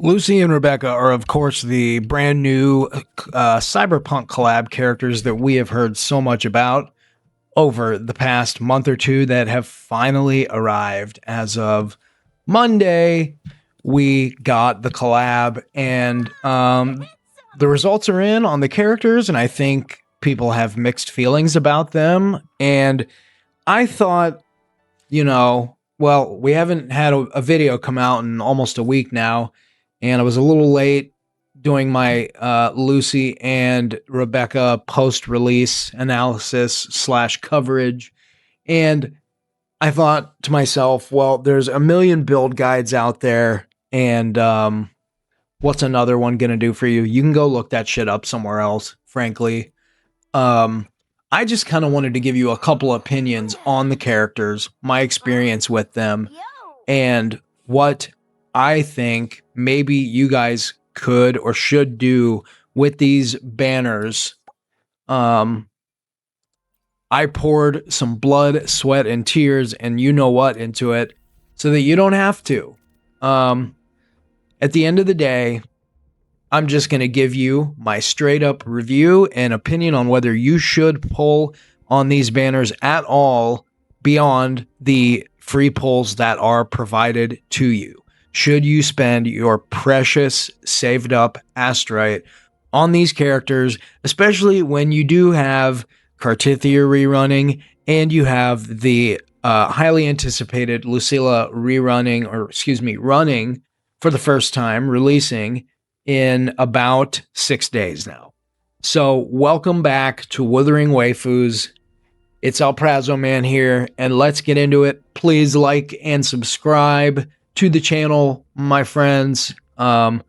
Lucy and Rebecca are, of course, the brand new cyberpunk collab characters that we have heard so much about over the past month or two that have finally arrived. As of Monday, we got the collab, and the results are in on the characters, and I think people have mixed feelings about them. And I thought, well, we haven't had a video come out in almost a week now, and I was a little late doing my Lucy and Rebecca post-release analysis / coverage. And I thought to myself, well, there's a million build guides out there, and what's another one going to do for you? You can go look that shit up somewhere else, frankly. I just kind of wanted to give you a couple opinions on the characters, my experience with them, and what I think maybe you guys could or should do with these banners. I poured some blood, sweat, and tears, and you know what, into it, so that you don't have to. At the end of the day, I'm just going to give you my straight up review and opinion on whether you should pull on these banners at all beyond the free pulls that are provided to you. Should you spend your precious saved up astrite on these characters, especially when you do have Cartithia rerunning and you have the highly anticipated Lucilla running for the first time, releasing in about 6 days now. So welcome back to Withering Waifus. It's El Prazo Man here, and let's get into it. Please like and subscribe to the channel, my friends. I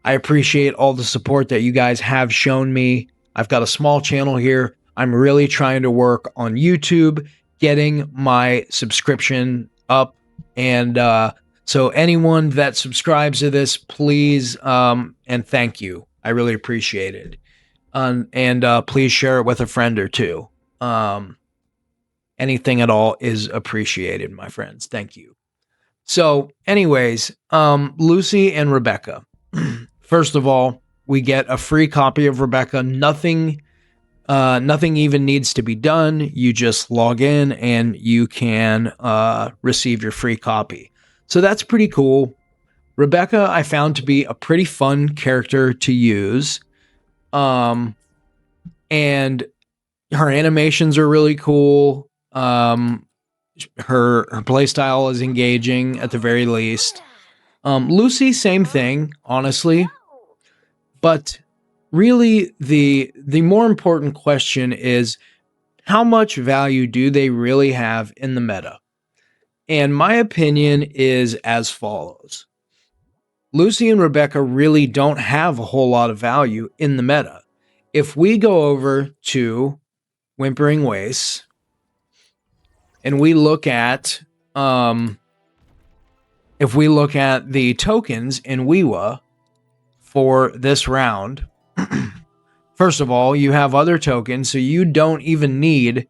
appreciate all the support that you guys have shown me. I've got a small channel here. I'm really trying to work on YouTube, getting my subscription up, and so anyone that subscribes to this, please, and thank you. I really appreciate it. And please share it with a friend or two. Anything at all is appreciated, my friends. Thank you. So anyways, Lucy and Rebecca. First of all, we get a free copy of Rebecca. Nothing even needs to be done. You just log in and you can receive your free copy. So that's pretty cool. Rebecca, I found to be a pretty fun character to use. And her animations are really cool. Her playstyle is engaging at the very least. Lucy, same thing, honestly. But really, the more important question is, how much value do they really have in the meta? And my opinion is as follows. Lucy and Rebecca really don't have a whole lot of value in the meta. If we go over to Whimpering Wastes and we look at the tokens in Weewa for this round, first of all, you have other tokens, so you don't even need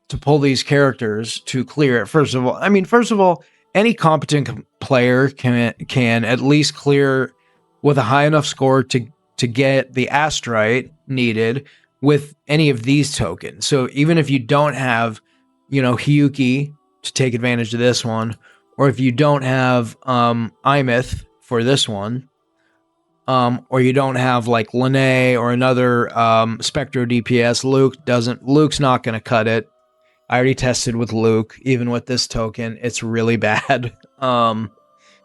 to pull these characters to clear it. First of all, any competent player can at least clear with a high enough score to get the astrite needed with any of these tokens. So even if you don't have, Hiyuki to take advantage of this one, or if you don't have Imith for this one, or you don't have like Lene or another Spectro DPS, Luke's not going to cut it. I already tested with Luke. Even with this token, it's really bad.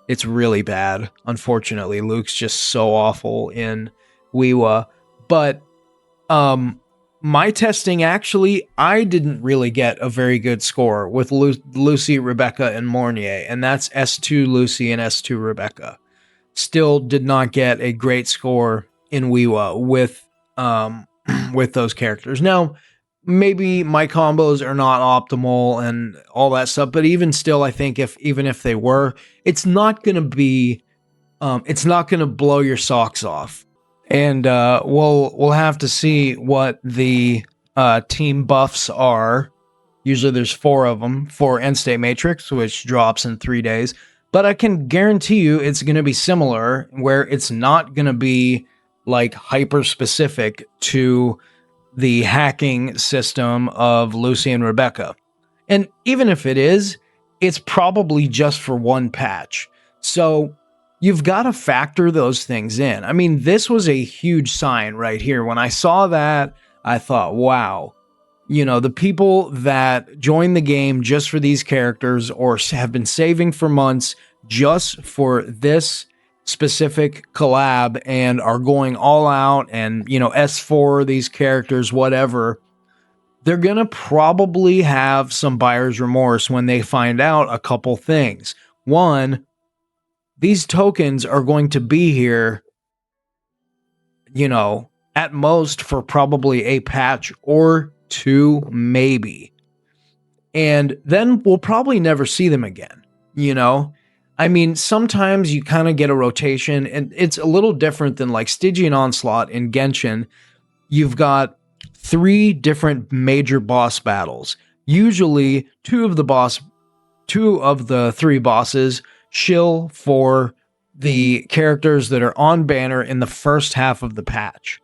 It's really bad. Unfortunately, Luke's just so awful in Weewa. But my testing, actually, I didn't really get a very good score with Lucy, Rebecca, and Mornier. And that's S2 Lucy and S2 Rebecca. Still did not get a great score in Weewa with those characters. Now, maybe my combos are not optimal and all that stuff, but even still, I think even if they were, it's not going to be, it's not going to blow your socks off. And we'll have to see what the team buffs are. Usually there's 4 of them for End State Matrix, which drops in 3 days. But I can guarantee you it's going to be similar, where it's not going to be like hyper specific to the hacking system of Lucy and Rebecca. And even if it is, it's probably just for one patch. So you've got to factor those things in. I mean, this was a huge sign right here. When I saw that, I thought, wow, you know, the people that join the game just for these characters or have been saving for months just for this specific collab and are going all out and, you know, S4 these characters, whatever, they're going to probably have some buyer's remorse when they find out a couple things. One, these tokens are going to be here, you know, at most for probably a patch or two, maybe. And then we'll probably never see them again, you know? I mean, sometimes you kind of get a rotation, and it's a little different than like Stygian Onslaught in Genshin. You've got 3 different major boss battles. Usually, two of the 3 bosses shill for the characters that are on banner in the first half of the patch.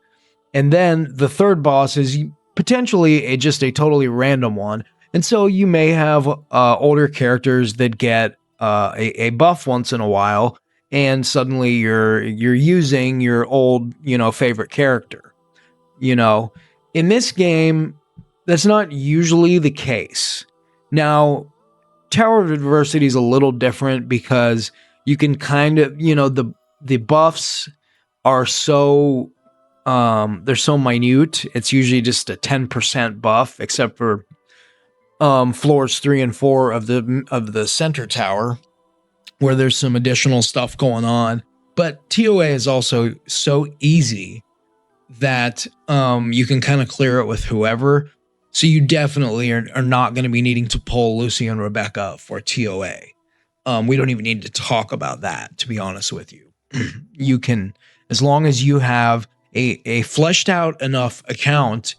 And then the third boss is potentially just a totally random one. And so you may have older characters that get a buff once in a while, and suddenly you're using your old, you know, favorite character. You know, in this game, that's not usually the case. Now, Tower of Adversity is a little different because you can kind of, you know, the buffs are so they're so minute. It's usually just a 10% buff, except for floors 3 and 4 of the center tower, where there's some additional stuff going on. But TOA is also so easy that you can kind of clear it with whoever. So you definitely are not going to be needing to pull Lucy and Rebecca for TOA. We don't even need to talk about that, to be honest with you. You can, as long as you have a fleshed out enough account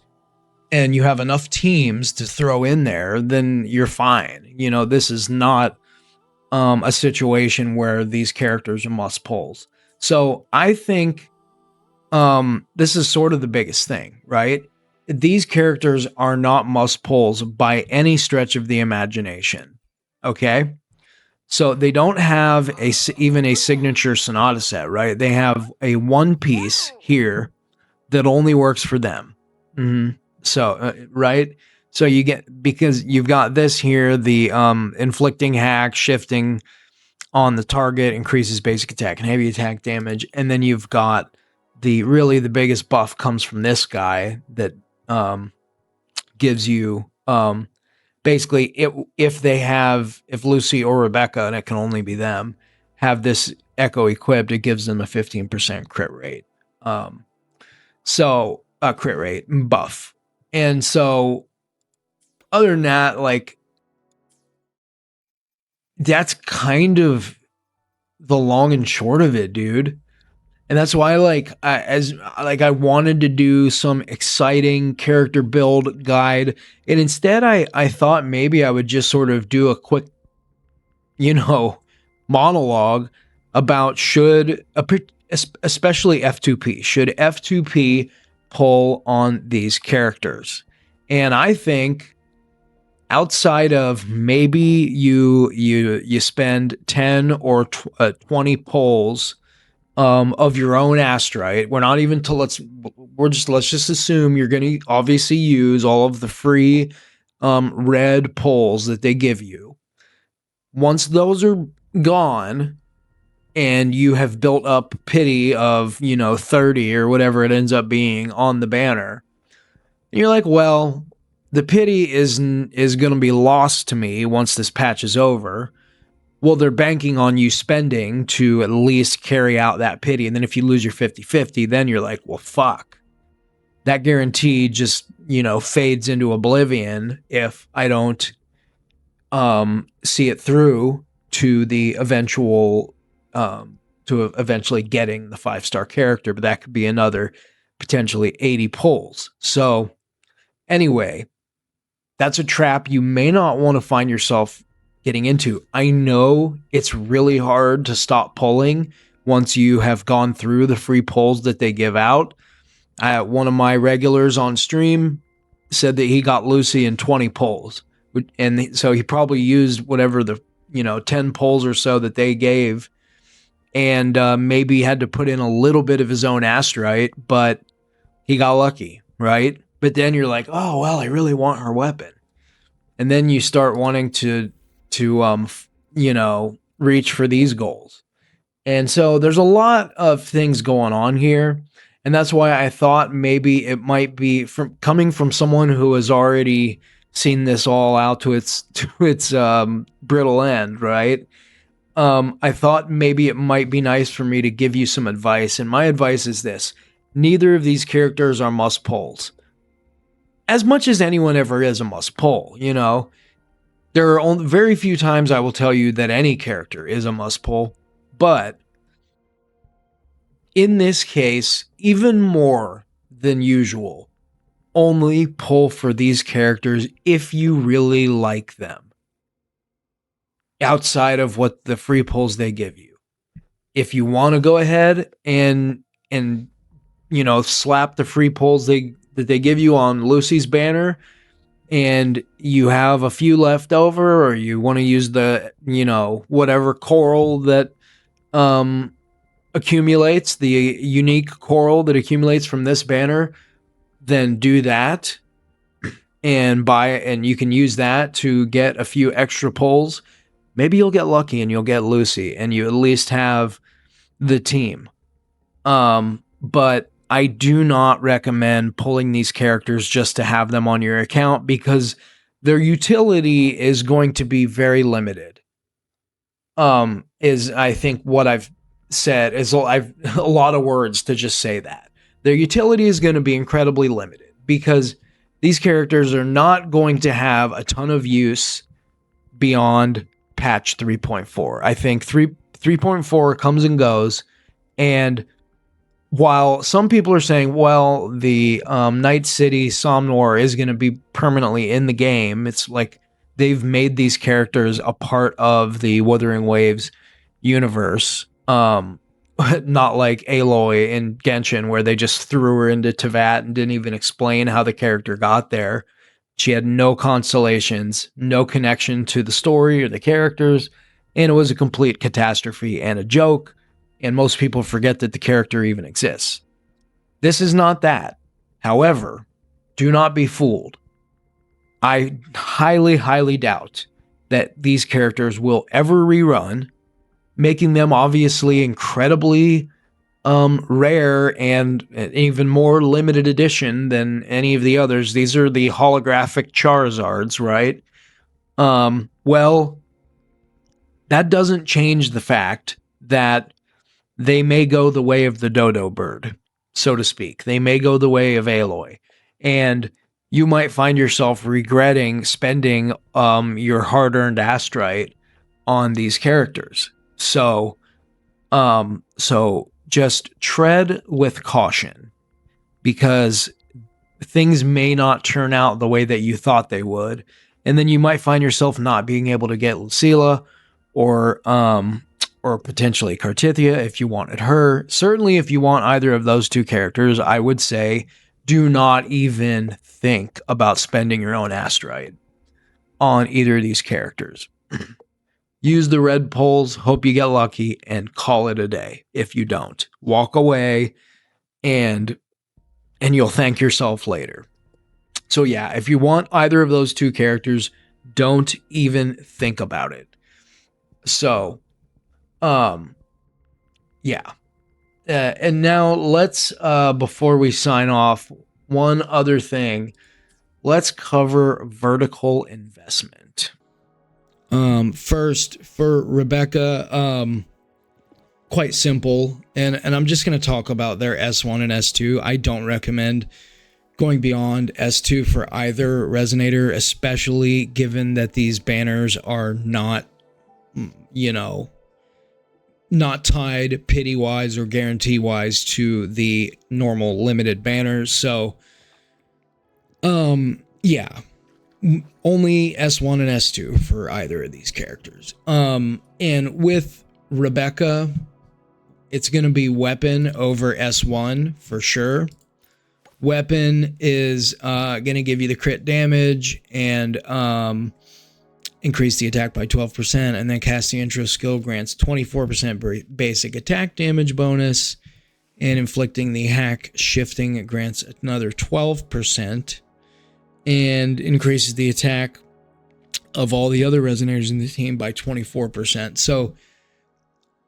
and you have enough teams to throw in there, then you're fine. You know, this is not a situation where these characters are must pulls. So I think this is sort of the biggest thing, right? These characters are not must pulls by any stretch of the imagination. Okay? So they don't have even a signature Sonata set, right? They have a one piece here that only works for them. Mm-hmm. So, right? So you get, because you've got this here, the inflicting hack, shifting on the target, increases basic attack and heavy attack damage. And then you've got the biggest buff comes from this guy that gives you basically, if Lucy or Rebecca, and it can only be them, have this Echo equipped, it gives them a 15% crit rate. So a crit rate buff. And so other than that, like, that's kind of the long and short of it, dude. And that's why, I wanted to do some exciting character build guide, and instead I thought maybe I would just sort of do a quick, you know, monologue about especially f2p, should f2p pull on these characters. And I think outside of maybe you spend 10 or 20 pulls of your own astrite. We're not even let's just assume you're going to obviously use all of the free red pulls that they give you. Once those are gone and you have built up pity of, 30 or whatever it ends up being on the banner, and you're like, well, the pity is going to be lost to me once this patch is over. Well, they're banking on you spending to at least carry out that pity. And then if you lose your 50-50, then you're like, well, fuck. That guarantee just, fades into oblivion if I don't see it through to the eventual, to eventually getting the 5-star character. But that could be another potentially 80 pulls. So anyway, that's a trap you may not want to find yourself getting into. I know it's really hard to stop pulling once you have gone through the free pulls that they give out. One of my regulars on stream said that he got Lucy in 20 pulls. And so he probably used whatever the, 10 pulls or so that they gave, and maybe had to put in a little bit of his own astrite, but he got lucky, right? But then you're like, oh, well, I really want her weapon. And then you start wanting to reach for these goals. And so there's a lot of things going on here. And that's why I thought maybe it might be coming from someone who has already seen this all out to its brittle end, right? I thought maybe it might be nice for me to give you some advice. And my advice is this: neither of these characters are must pulls. As much as anyone ever is a must pull, there are only very few times I will tell you that any character is a must pull. But in this case, even more than usual, only pull for these characters if you really like them, outside of what the free pulls they give you. If you want to go ahead and slap the free pulls that they give you on Lucy's banner, and you have a few left over, or you want to use the whatever coral that accumulates, the unique coral that accumulates from this banner, then do that and buy it, and you can use that to get a few extra pulls. Maybe you'll get lucky and you'll get Lucy, and you at least have the team. But I do not recommend pulling these characters just to have them on your account, because their utility is going to be very limited. Is I think what I've said is I've a lot of words to just say that. Their utility is going to be incredibly limited, because these characters are not going to have a ton of use beyond patch 3.4. I think 3.4 comes and goes, and while some people are saying, well, the Night City Somnor is going to be permanently in the game, it's like they've made these characters a part of the Wuthering Waves universe. Not like Aloy in Genshin, where they just threw her into Teyvat and didn't even explain how the character got there. She had no constellations, no connection to the story or the characters, and it was a complete catastrophe and a joke, and most people forget that the character even exists. This is not that. However, do not be fooled. I highly, highly doubt that these characters will ever rerun, making them obviously incredibly rare and even more limited edition than any of the others. These are the holographic Charizards, right? Well, that doesn't change the fact that they may go the way of the dodo bird, so to speak. They may go the way of Aloy. And you might find yourself regretting spending your hard-earned astrite on these characters. So just tread with caution, because things may not turn out the way that you thought they would, and then you might find yourself not being able to get Lucilla or potentially Cartithia if you wanted her. Certainly, if you want either of those two characters, I would say do not even think about spending your own astrite on either of these characters. Use the red pulls, hope you get lucky, and call it a day. If you don't, walk away, and you'll thank yourself later. So yeah, if you want either of those two characters, don't even think about it. So, yeah. And now let's, before we sign off, one other thing. Let's cover vertical investment. First, for Rebecca, quite simple, and I'm just going to talk about their S1 and S2. I don't recommend going beyond S2 for either resonator, especially given that these banners are not, not tied pity-wise or guarantee-wise to the normal limited banners. So, yeah. Only S1 and S2 for either of these characters. And with Rebecca, it's going to be weapon over S1 for sure. Weapon is going to give you the crit damage and increase the attack by 12%, and then cast the intro skill grants 24% basic attack damage bonus, and inflicting the hack shifting grants another 12%, and increases the attack of all the other resonators in the team by 24%. So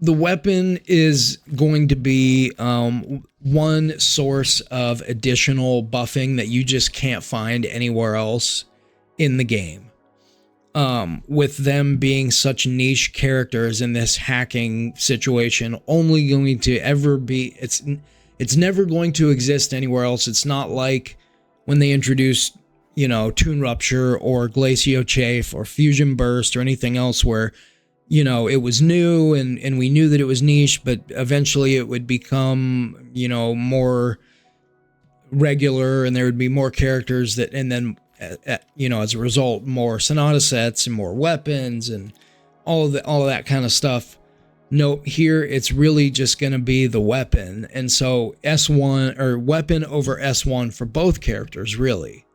the weapon is going to be one source of additional buffing that you just can't find anywhere else in the game. With them being such niche characters in this hacking situation, only going to ever be, it's never going to exist anywhere else. It's not like when they introduced, Toon Rupture or Glacio Chafe or Fusion Burst or anything else where, it was new and we knew that it was niche, but eventually it would become, more regular and there would be more characters that, and then, as a result, more Sonata sets and more weapons and all of that kind of stuff. Nope, here it's really just going to be the weapon. And so S1 or weapon over S1 for both characters, really.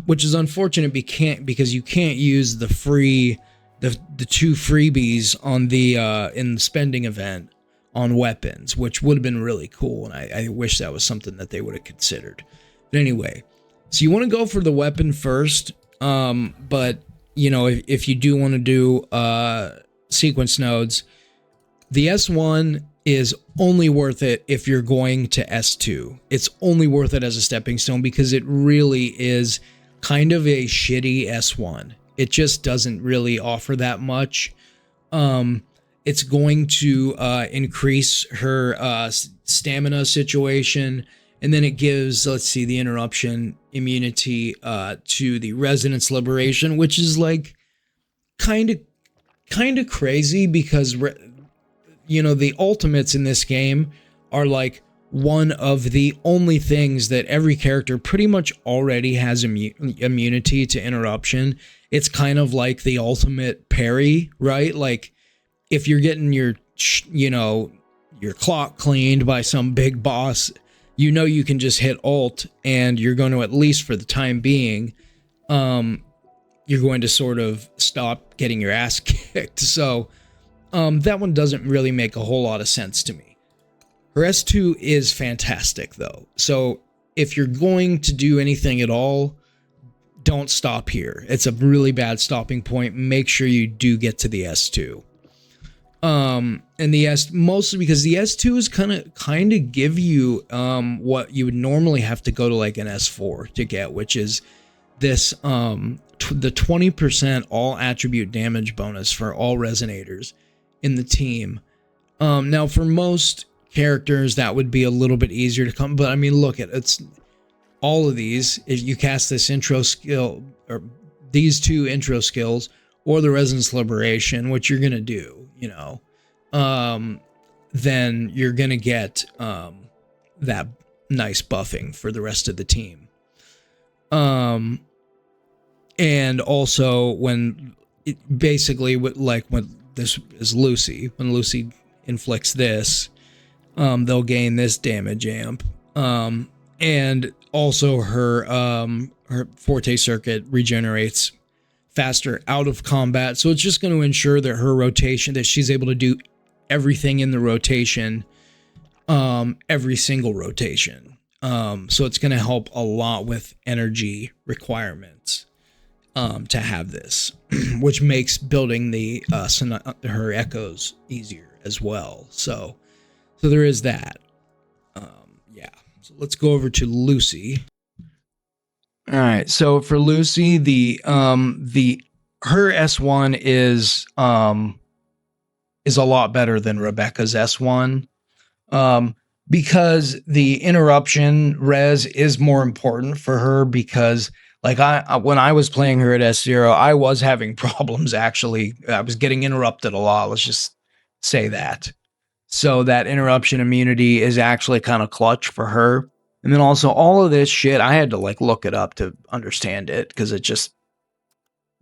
Which is unfortunate because you can't use the two freebies on the in the spending event on weapons, which would have been really cool, and I wish that was something that they would have considered. But anyway, so you want to go for the weapon first, but if you do want to do sequence nodes, the S1 is only worth it if you're going to S2. It's only worth it as a stepping stone because it really is kind of a shitty S1. It just doesn't really offer that much. It's going to increase her stamina situation, and then it gives, let's see, the interruption immunity to the Resonance Liberation, which is like kind of crazy because the ultimates in this game are like one of the only things that every character pretty much already has immunity to interruption. It's kind of like the ultimate parry, right? Like if you're getting your clock cleaned by some big boss, you can just hit ult and you're going to, at least for the time being, you're going to sort of stop getting your ass kicked. So that one doesn't really make a whole lot of sense to me. Her S2 is fantastic, though. So if you're going to do anything at all, don't stop here. It's a really bad stopping point. Make sure you do get to the S2. And the mostly because the S2 is kind of give you what you would normally have to go to like an S4 to get, which is this the 20% all attribute damage bonus for all resonators in the team. Now for most characters that would be a little bit easier to come, but I mean, look at it's all of these. If you cast this intro skill or these two intro skills or the Resonance Liberation, which you're gonna do, then you're gonna get that nice buffing for the rest of the team. And also when this is Lucy, when Lucy inflicts this, they'll gain this damage amp. And also her Forte Circuit regenerates faster out of combat. So it's just going to ensure that her rotation, that she's able to do everything in the rotation, every single rotation. So it's going to help a lot with energy requirements to have this, which makes building the her echoes easier as well. So there is that. So let's go over to Lucy. All right. So for Lucy, her S1 is a lot better than Rebecca's S1. Because the interruption res is more important for her, because like when I was playing her at S0, I was having problems. Actually, I was getting interrupted a lot. Let's just say that. So that interruption immunity is actually kind of clutch for her. And then also all of this shit, I had to like look it up to understand it because it just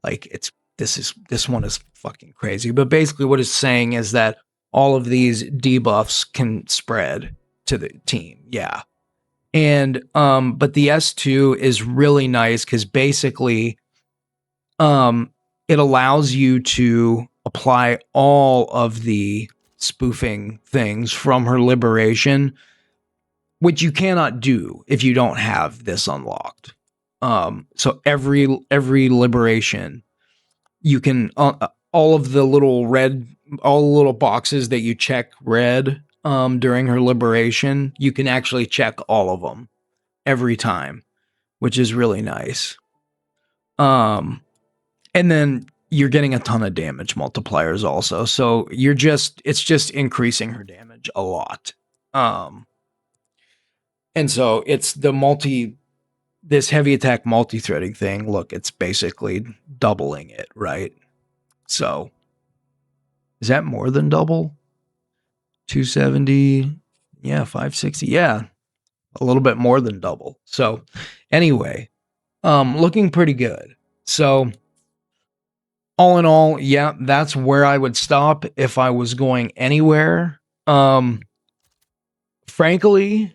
like this one is fucking crazy. But basically what it's saying is that all of these debuffs can spread to the team. Yeah. And but the S2 is really nice because basically it allows you to apply all of the spoofing things from her liberation, which you cannot do if you don't have this unlocked. So every liberation, you can all of the little red, all the little boxes that you check red during her liberation, you can actually check all of them every time, which is really nice. And then you're getting a ton of damage multipliers also. So it's just increasing her damage a lot. And so it's this heavy attack multi-threading thing. Look, it's basically doubling it, right? So is that more than double? 270, yeah, 560, yeah, a little bit more than double. So anyway, looking pretty good. So all in all, yeah, that's where I would stop if I was going anywhere. Frankly,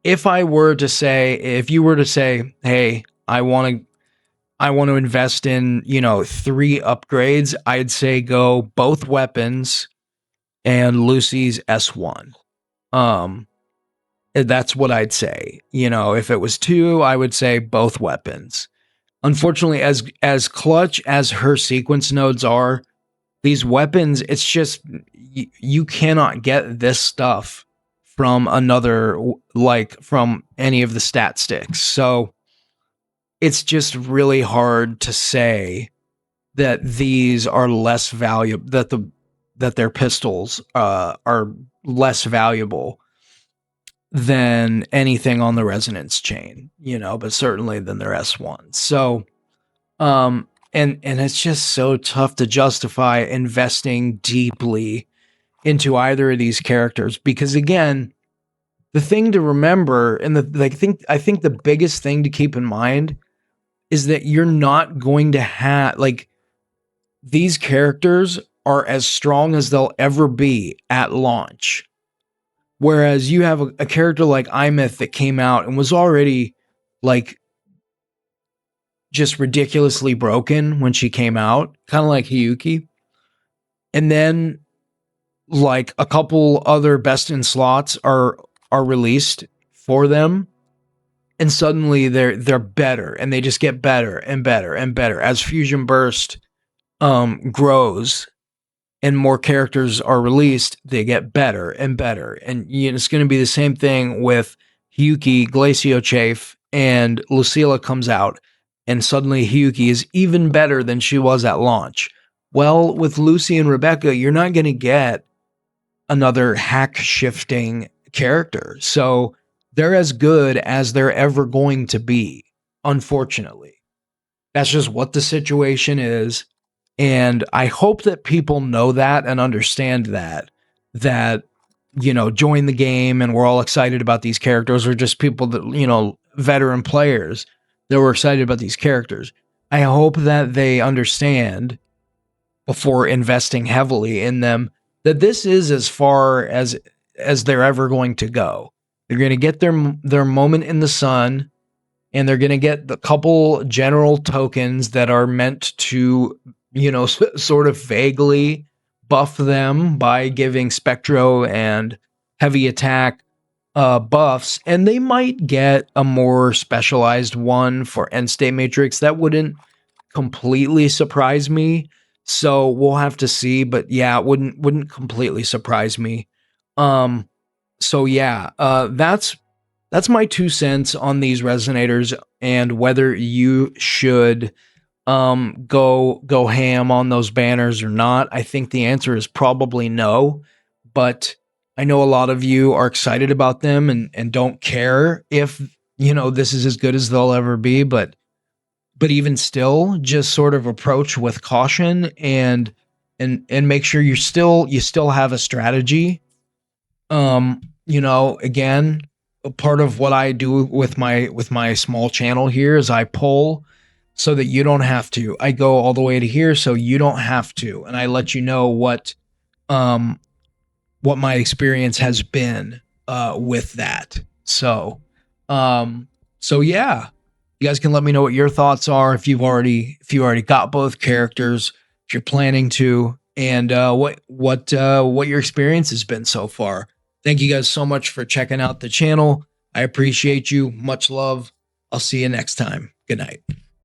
if you were to say, hey, I want to invest in, 3 upgrades, I'd say go both weapons and Lucy's S1. That's what I'd say. If it was 2, I would say both weapons. Unfortunately, as clutch as her sequence nodes are, these weapons, it's just you cannot get this stuff from from any of the stat sticks. So it's just really hard to say that these are less valuable, that their pistols are less valuable than anything on the resonance chain, but certainly than their S1. So and it's just so tough to justify investing deeply into either of these characters because again, the thing to remember and I think the biggest thing to keep in mind is that you're not going to have these characters are as strong as they'll ever be at launch. Whereas you have a character like Imeth that came out and was already just ridiculously broken when she came out, kind of like Hiyuki. And then a couple other best in slots are released for them, and suddenly they're better, and they just get better and better and better as Fusion Burst grows and more characters are released. They get better and better, and it's going to be the same thing with Hiyuki, Glacio Chafe, and Lucilla comes out, and suddenly Hiyuki is even better than she was at launch. Well, with Lucy and Rebecca, you're not going to get another hack shifting character. So they're as good as they're ever going to be, unfortunately. That's just what the situation is. And I hope that people know that and understand that join the game and we're all excited about these characters, or just people that, veteran players that were excited about these characters. I hope that they understand before investing heavily in them that this is as far as they're ever going to go. They're going to get their moment in the sun, and they're going to get the couple general tokens that are meant to, sort of vaguely buff them by giving Spectro and heavy attack buffs, and they might get a more specialized one for End State Matrix. That wouldn't completely surprise me. So we'll have to see, but yeah, it wouldn't completely surprise me. So yeah, that's my 2 cents on these resonators and whether you should go ham on those banners or not. I think the answer is probably no, but I know a lot of you are excited about them and don't care if this is as good as they'll ever be, but even still, just sort of approach with caution and make sure you still have a strategy. Again, part of what I do with my small channel here is I pull so that you don't have to. I go all the way to here so you don't have to, and I let you know what my experience has been with that. So yeah, you guys can let me know what your thoughts are if you already got both characters, if you're planning to, and what your experience has been so far. Thank you guys so much for checking out the channel. I appreciate you. Much love. I'll see you next time. Good night.